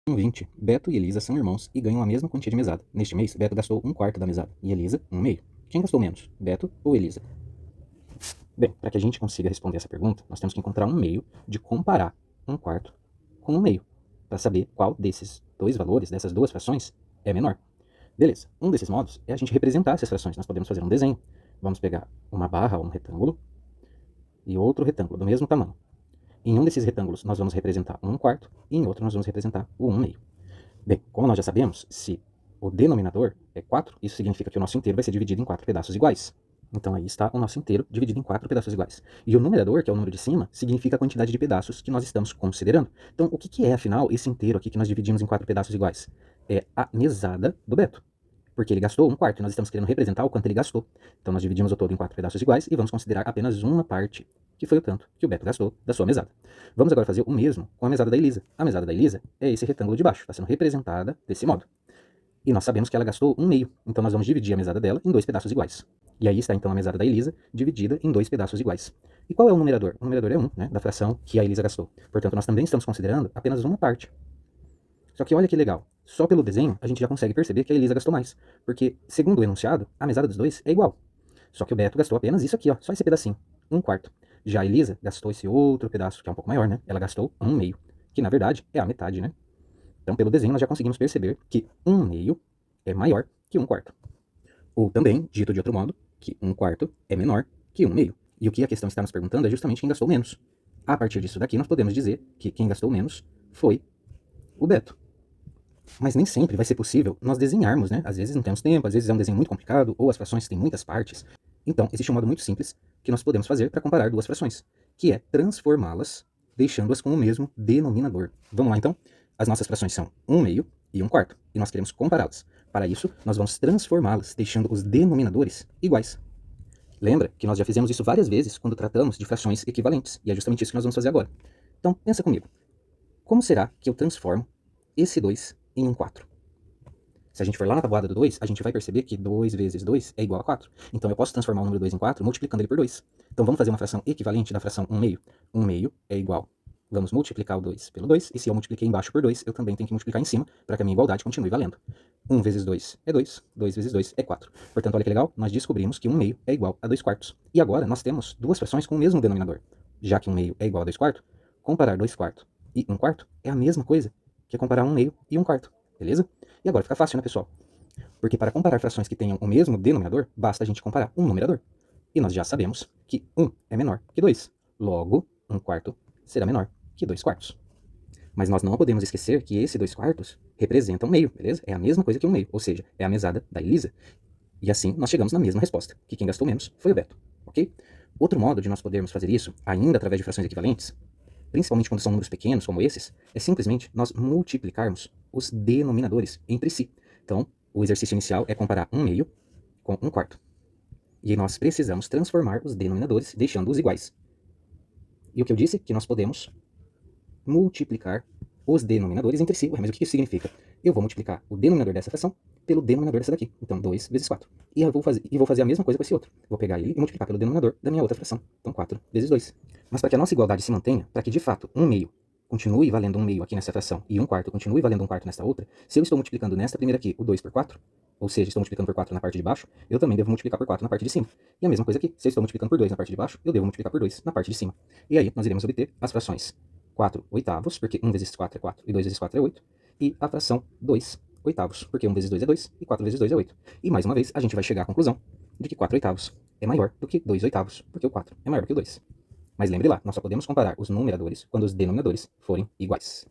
Um 20. Beto e Elisa são irmãos e ganham a mesma quantia de mesada. Neste mês, Beto gastou um quarto da mesada e Elisa um meio. Quem gastou menos, Beto ou Elisa? Bem, para que a gente consiga responder essa pergunta, nós temos que encontrar um meio de comparar um quarto com um meio, para saber qual desses dois valores, dessas duas frações, é menor. Beleza, um desses modos é a gente representar essas frações. Nós podemos fazer um desenho. Vamos pegar uma barra ou um retângulo e outro retângulo do mesmo tamanho. Em um desses retângulos nós vamos representar um quarto e em outro nós vamos representar o 1 meio. Bem, como nós já sabemos, se o denominador é 4, isso significa que o nosso inteiro vai ser dividido em 4 pedaços iguais. Então aí está o nosso inteiro dividido em 4 pedaços iguais. E o numerador, que é o número de cima, significa a quantidade de pedaços que nós estamos considerando. Então o que é, afinal, esse inteiro aqui que nós dividimos em 4 pedaços iguais? É a mesada do Beto. Porque ele gastou um quarto e nós estamos querendo representar o quanto ele gastou. Então nós dividimos o todo em 4 pedaços iguais e vamos considerar apenas uma parte, que foi o tanto que o Beto gastou da sua mesada. Vamos agora fazer o mesmo com a mesada da Elisa. A mesada da Elisa é esse retângulo de baixo, está sendo representada desse modo. E nós sabemos que ela gastou um meio, então nós vamos dividir a mesada dela em 2 pedaços iguais. E aí está então a mesada da Elisa dividida em 2 pedaços iguais. E qual é o numerador? O numerador é 1, né, da fração que a Elisa gastou. Portanto, nós também estamos considerando apenas uma parte. Só que olha que legal, só pelo desenho a gente já consegue perceber que a Elisa gastou mais, porque, segundo o enunciado, a mesada dos dois é igual. Só que o Beto gastou apenas isso aqui, ó, só esse pedacinho, um quarto. Já a Elisa gastou esse outro pedaço, que é um pouco maior, né? Ela gastou um meio, que na verdade é a metade, né? Então, pelo desenho, nós já conseguimos perceber que um meio é maior que um quarto. Ou também, dito de outro modo, que um quarto é menor que um meio. E o que a questão está nos perguntando é justamente quem gastou menos. A partir disso daqui, nós podemos dizer que quem gastou menos foi o Beto. Mas nem sempre vai ser possível nós desenharmos, né? Às vezes não temos tempo, às vezes é um desenho muito complicado, ou as frações têm muitas partes. Então, existe um modo muito simples que nós podemos fazer para comparar duas frações, que é transformá-las, deixando-as com o mesmo denominador. Vamos lá, então? As nossas frações são 1 meio e 1 quarto, e nós queremos compará-las. Para isso, nós vamos transformá-las, deixando os denominadores iguais. Lembra que nós já fizemos isso várias vezes quando tratamos de frações equivalentes, e é justamente isso que nós vamos fazer agora. Então, pensa comigo. Como será que eu transformo esse 2 em um 4? Se a gente for lá na tabuada do 2, a gente vai perceber que 2 vezes 2 é igual a 4. Então eu posso transformar o número 2 em 4 multiplicando ele por 2. Então vamos fazer uma fração equivalente da fração 1 meio. 1 meio é igual. Vamos multiplicar o 2 pelo 2, e se eu multipliquei embaixo por 2, eu também tenho que multiplicar em cima, para que a minha igualdade continue valendo. 1 vezes 2 é 2, 2 vezes 2 é 4. Portanto, olha que legal, nós descobrimos que 1 meio é igual a 2 quartos. E agora nós temos duas frações com o mesmo denominador. Já que 1 meio é igual a 2 quartos, comparar 2 quartos e 1 quarto é a mesma coisa que é comparar 1 meio e 1 quarto. Beleza? E agora fica fácil, né, pessoal? Porque para comparar frações que tenham o mesmo denominador, basta a gente comparar um numerador. E nós já sabemos que 1 é menor que 2. Logo, 1 quarto será menor que 2 quartos. Mas nós não podemos esquecer que esse 2 quartos representa um meio, beleza? É a mesma coisa que um meio, ou seja, é a mesada da Elisa. E assim nós chegamos na mesma resposta, que quem gastou menos foi o Beto, ok? Outro modo de nós podermos fazer isso, ainda através de frações equivalentes, principalmente quando são números pequenos como esses, é simplesmente nós multiplicarmos os denominadores entre si. Então, o exercício inicial é comparar 1 meio com 1 quarto. E nós precisamos transformar os denominadores, deixando-os iguais. E o que eu disse? Que nós podemos multiplicar os denominadores entre si. Ué, mas o que isso significa? Eu vou multiplicar o denominador dessa fração pelo denominador dessa daqui. Então, 2 vezes 4. E eu vou fazer a mesma coisa com esse outro. Vou pegar ele e multiplicar pelo denominador da minha outra fração. Então, 4 vezes 2. Mas para que a nossa igualdade se mantenha, para que de fato 1 meio continue valendo 1 meio aqui nessa fração e 1 quarto continue valendo 1 quarto nesta outra, se eu estou multiplicando nesta primeira aqui o 2 por 4, ou seja, estou multiplicando por 4 na parte de baixo, eu também devo multiplicar por 4 na parte de cima. E a mesma coisa aqui, se eu estou multiplicando por 2 na parte de baixo, eu devo multiplicar por 2 na parte de cima. E aí nós iremos obter as frações 4 oitavos, porque 1 vezes 4 é 4 e 2 vezes 4 é 8, e a fração 2 oitavos, porque 1 vezes 2 é 2 e 4 vezes 2 é 8. E mais uma vez, a gente vai chegar à conclusão de que 4 oitavos é maior do que 2 oitavos, porque o 4 é maior do que o 2. Mas lembre lá, nós só podemos comparar os numeradores quando os denominadores forem iguais.